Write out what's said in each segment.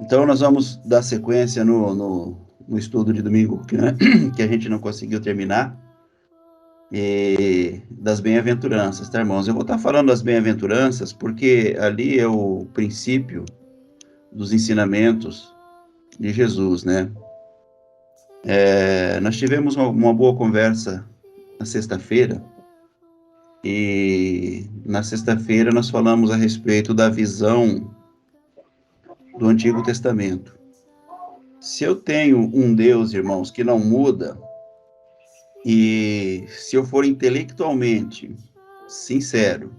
Então, nós vamos dar sequência no estudo de domingo, que a gente não conseguiu terminar, das bem-aventuranças, tá, irmãos? Eu vou estar falando das bem-aventuranças porque ali é o princípio dos ensinamentos de Jesus, né? Nós tivemos uma boa conversa na sexta-feira, e na sexta-feira nós falamos a respeito da visão do Antigo Testamento. Se eu tenho um Deus, irmãos, que não muda, e se eu for intelectualmente sincero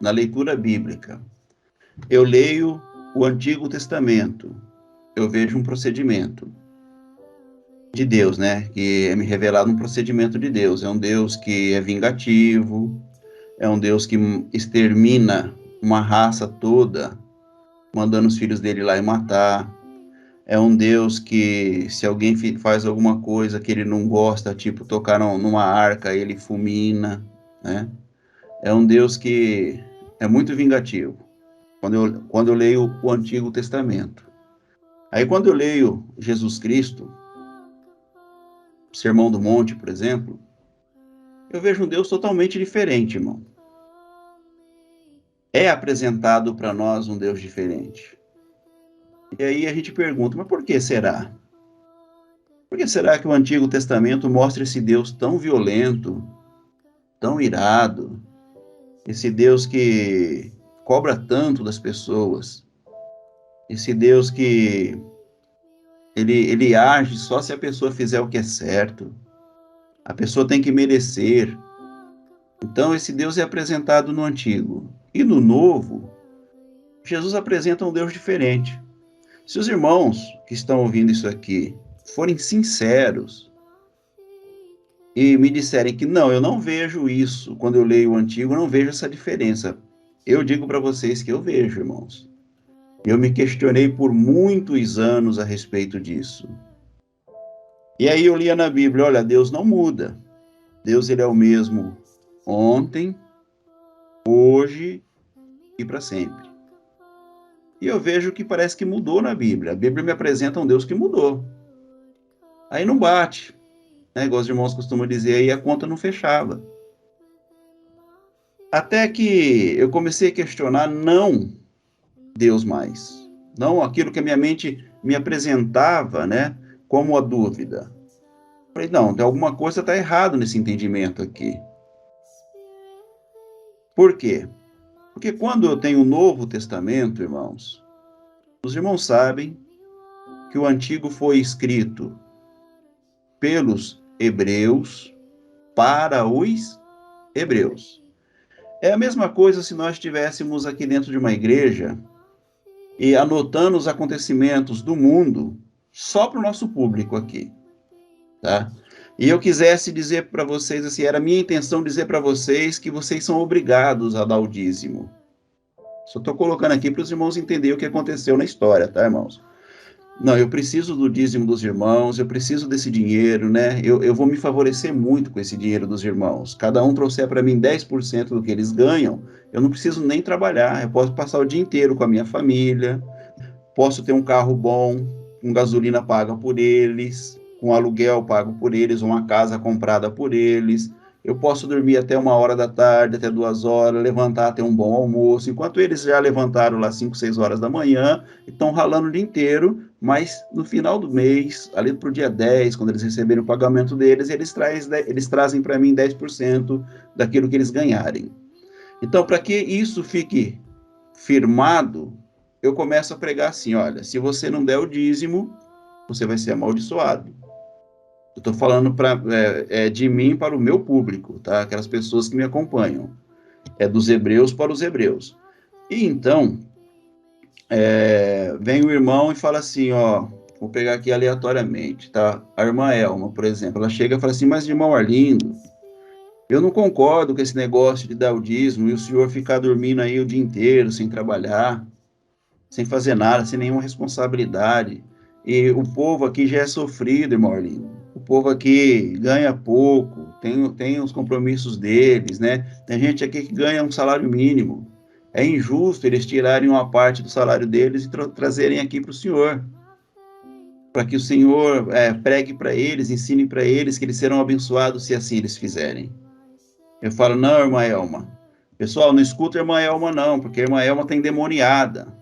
na leitura bíblica, eu leio o Antigo Testamento, eu vejo um procedimento de Deus, né? Que é me revelado um procedimento de Deus. É um Deus que é vingativo, é um Deus que extermina uma raça toda, mandando os filhos dele lá e matar. É um Deus que, se alguém faz alguma coisa que ele não gosta, tipo tocar numa arca, ele fulmina, né? É um Deus que é muito vingativo, quando eu leio o Antigo Testamento. Aí, quando eu leio Jesus Cristo, Sermão do Monte, por exemplo, eu vejo um Deus totalmente diferente, irmão. É apresentado para nós um Deus diferente. E aí a gente pergunta, mas por que será? Por que será que o Antigo Testamento mostra esse Deus tão violento, tão irado, esse Deus que cobra tanto das pessoas, esse Deus que ele age só se a pessoa fizer o que é certo, a pessoa tem que merecer. Então esse Deus é apresentado no Antigo. E no Novo, Jesus apresenta um Deus diferente. Se os irmãos que estão ouvindo isso aqui forem sinceros e me disserem que não, eu não vejo isso quando eu leio o Antigo, eu não vejo essa diferença. Eu digo para vocês que eu vejo, irmãos. Eu me questionei por muitos anos a respeito disso. E aí eu lia na Bíblia, olha, Deus não muda. Deus ele é o mesmo ontem, hoje e para sempre. E eu vejo que parece que mudou na Bíblia. A Bíblia me apresenta um Deus que mudou. Aí não bate, né? Igual os irmãos costumam dizer, aí a conta não fechava. Até que eu comecei a questionar não Deus mais. Não aquilo que a minha mente me apresentava, né, como a dúvida. Falei, não, tem alguma coisa está errado nesse entendimento aqui. Por quê? Porque quando eu tenho o Novo Testamento, irmãos, os irmãos sabem que o Antigo foi escrito pelos hebreus para os hebreus. É a mesma coisa se nós estivéssemos aqui dentro de uma igreja e anotando os acontecimentos do mundo só para o nosso público aqui, tá? E eu quisesse dizer para vocês, assim, era minha intenção dizer para vocês que vocês são obrigados a dar o dízimo. Só estou colocando aqui para os irmãos entenderem o que aconteceu na história, tá, irmãos? Não, eu preciso do dízimo dos irmãos, eu preciso desse dinheiro, né? Eu vou me favorecer muito com esse dinheiro dos irmãos. Cada um trouxer para mim 10% do que eles ganham, eu não preciso nem trabalhar, eu posso passar o dia inteiro com a minha família, posso ter um carro bom, com gasolina paga por eles, com aluguel pago por eles, uma casa comprada por eles. Eu posso dormir até 1 hora da tarde, até 2 horas, levantar, ter um bom almoço, enquanto eles já levantaram lá 5, 6 horas da manhã, e estão ralando o dia inteiro, mas no final do mês, ali para o dia 10, quando eles receberem o pagamento deles, eles trazem para mim 10% daquilo que eles ganharem. Então, para que isso fique firmado, eu começo a pregar assim, olha, se você não der o dízimo, você vai ser amaldiçoado. Eu estou falando de mim para o meu público, tá? Aquelas pessoas que me acompanham. É dos hebreus para os hebreus. E então, vem o irmão e fala assim, ó, vou pegar aqui aleatoriamente, tá? A irmã Elma, por exemplo, ela chega e fala assim, mas irmão Arlindo, eu não concordo com esse negócio de dar o dízimo e o senhor ficar dormindo aí o dia inteiro, sem trabalhar, sem fazer nada, sem nenhuma responsabilidade. E o povo aqui já é sofrido, irmão Arlindo. O povo aqui ganha pouco, tem os compromissos deles, né? Tem gente aqui que ganha um salário mínimo. É injusto eles tirarem uma parte do salário deles e trazerem aqui para o Senhor, para que o Senhor pregue para eles, ensine para eles que eles serão abençoados se assim eles fizerem. Eu falo, não, irmã Elma. Pessoal, não escuta a irmã Elma não, porque a irmã Elma está endemoniada.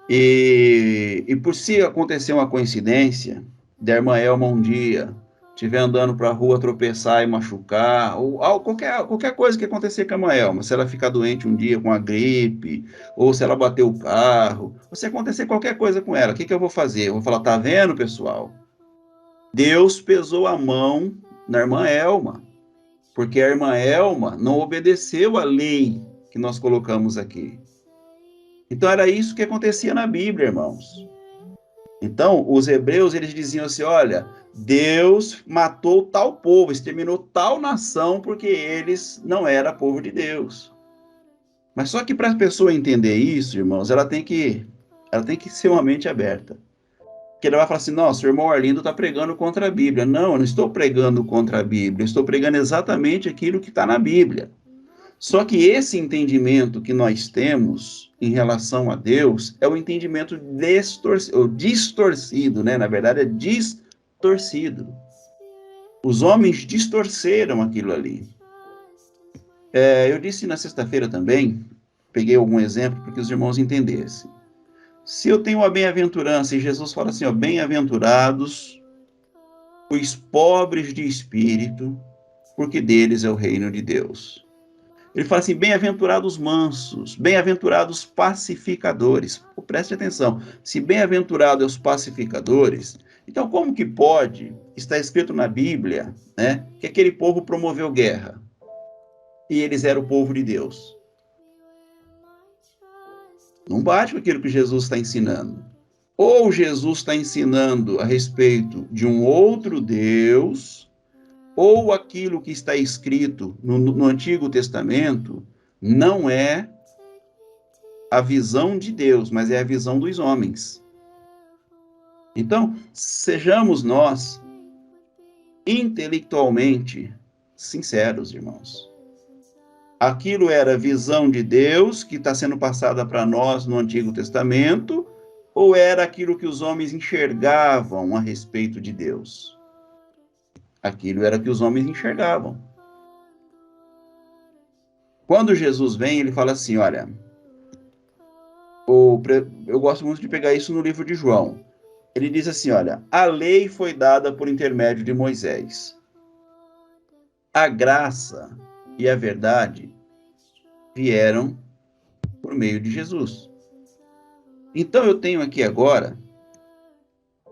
E por se acontecer uma coincidência, da irmã Elma um dia estiver andando para a rua, tropeçar e machucar, ou qualquer coisa que acontecer com a irmã Elma, se ela ficar doente um dia com a gripe, ou se ela bater o carro, ou se acontecer qualquer coisa com ela, o que eu vou fazer? Eu vou falar, tá vendo, pessoal? Deus pesou a mão na irmã Elma, porque a irmã Elma não obedeceu a lei que nós colocamos aqui. Então era isso que acontecia na Bíblia, irmãos. Então, os hebreus, eles diziam assim, olha, Deus matou tal povo, exterminou tal nação, porque eles não eram povo de Deus. Mas só que para a pessoa entender isso, irmãos, ela tem que ser uma mente aberta. Porque ela vai falar assim, nossa, o irmão Arlindo está pregando contra a Bíblia. Não, eu não estou pregando contra a Bíblia, eu estou pregando exatamente aquilo que está na Bíblia. Só que esse entendimento que nós temos em relação a Deus é o entendimento distorcido, né? Na verdade, é distorcido. Os homens distorceram aquilo ali. Eu disse na sexta-feira também, peguei algum exemplo para que os irmãos entendessem. Se eu tenho uma bem-aventurança e Jesus fala assim, ó, bem-aventurados os pobres de espírito, porque deles é o reino de Deus. Ele fala assim, bem-aventurados mansos, bem-aventurados pacificadores. Pô, preste atenção, se bem-aventurado é os pacificadores, então como que pode, está escrito na Bíblia, né, que aquele povo promoveu guerra e eles eram o povo de Deus? Não bate com aquilo que Jesus está ensinando. Ou Jesus está ensinando a respeito de um outro Deus, ou aquilo que está escrito no Antigo Testamento não é a visão de Deus, mas é a visão dos homens. Então, sejamos nós intelectualmente sinceros, irmãos. Aquilo era a visão de Deus que está sendo passada para nós no Antigo Testamento, ou era aquilo que os homens enxergavam a respeito de Deus? Aquilo era que os homens enxergavam. Quando Jesus vem, ele fala assim, olha, eu gosto muito de pegar isso no livro de João. Ele diz assim, olha, a lei foi dada por intermédio de Moisés. A graça e a verdade vieram por meio de Jesus. Então eu tenho aqui agora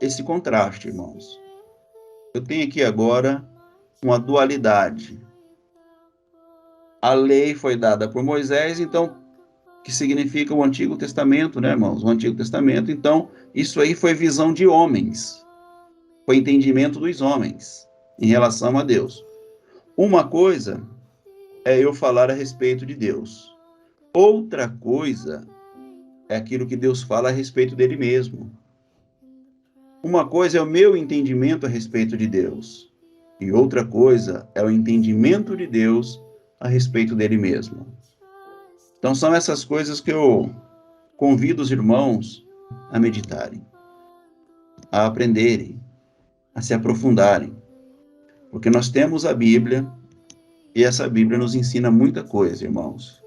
esse contraste, irmãos. Eu tenho aqui agora uma dualidade. A lei foi dada por Moisés, então, que significa o Antigo Testamento, né, irmãos? O Antigo Testamento, então, isso aí foi visão de homens. Foi entendimento dos homens em relação a Deus. Uma coisa é eu falar a respeito de Deus. Outra coisa é aquilo que Deus fala a respeito dele mesmo. Uma coisa é o meu entendimento a respeito de Deus. E outra coisa é o entendimento de Deus a respeito dele mesmo. Então são essas coisas que eu convido os irmãos a meditarem, a aprenderem, a se aprofundarem. Porque nós temos a Bíblia, e essa Bíblia nos ensina muita coisa, irmãos.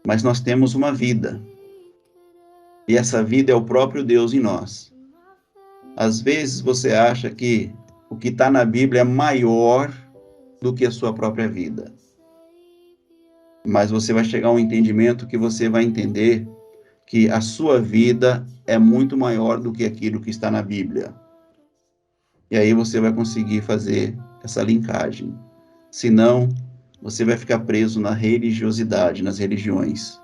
Mas nós temos uma vida. E essa vida é o próprio Deus em nós. Às vezes você acha que o que está na Bíblia é maior do que a sua própria vida. Mas você vai chegar a um entendimento que você vai entender que a sua vida é muito maior do que aquilo que está na Bíblia. E aí você vai conseguir fazer essa linkagem. Senão, você vai ficar preso na religiosidade, nas religiões.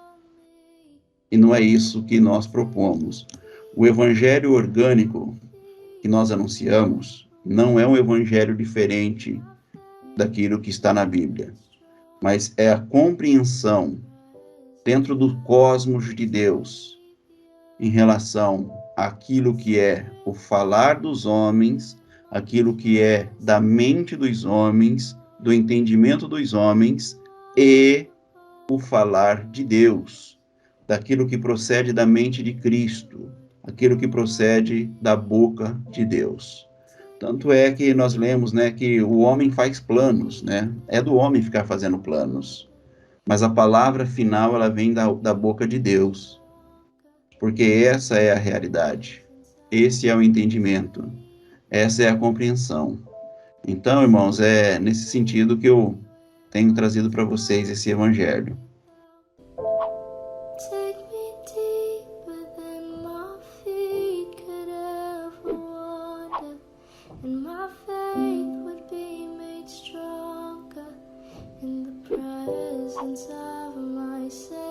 E não é isso que nós propomos. O evangelho orgânico que nós anunciamos não é um evangelho diferente daquilo que está na Bíblia, mas é a compreensão dentro do cosmos de Deus em relação àquilo que é o falar dos homens, aquilo que é da mente dos homens, do entendimento dos homens e o falar de Deus, daquilo que procede da mente de Cristo, aquilo que procede da boca de Deus. Tanto é que nós lemos, né, que o homem faz planos, né? É do homem ficar fazendo planos. Mas a palavra final, ela vem da boca de Deus. Porque essa é a realidade. Esse é o entendimento. Essa é a compreensão. Então, irmãos, é nesse sentido que eu tenho trazido para vocês esse evangelho. Take me deeper than my feet could ever wander, and my faith would be made stronger in the presence of my Savior.